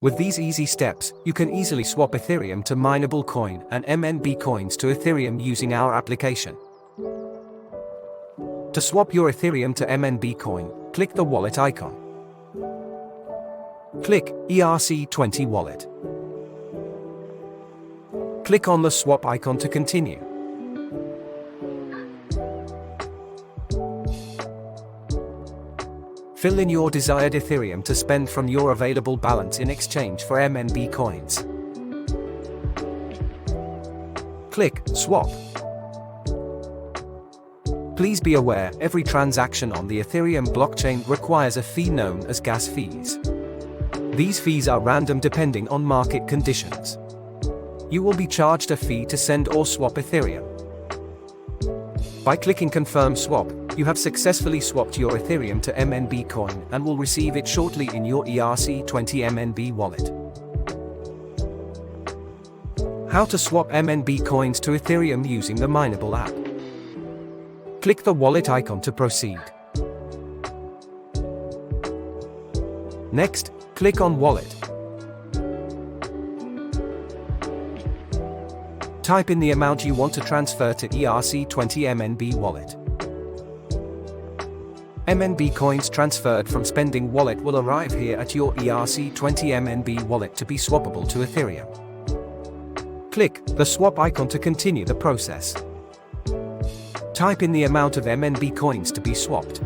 With these easy steps, you can easily swap Ethereum to Mineable coin and MNB coins to Ethereum using our application. To swap your Ethereum to MNB coin, click the wallet icon. Click ERC20 wallet. Click on the swap icon to continue. Fill in your desired Ethereum to spend from your available balance in exchange for MNB coins. Click Swap. Please be aware, every transaction on the Ethereum blockchain requires a fee known as gas fees. These fees are random depending on market conditions. You will be charged a fee to send or swap Ethereum. By clicking Confirm Swap, you have successfully swapped your Ethereum to MNB coin and will receive it shortly in your ERC20 MNB wallet. How to swap MNB coins to Ethereum using the Mineable app. Click the wallet icon to proceed. Next, click on Wallet. Type in the amount you want to transfer to ERC20 MNB wallet. MNB coins transferred from Spending wallet will arrive here at your ERC20 MNB wallet to be swappable to Ethereum. Click the swap icon to continue the process. Type in the amount of MNB coins to be swapped.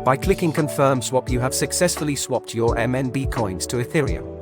By clicking Confirm Swap, you have successfully swapped your MNB coins to Ethereum.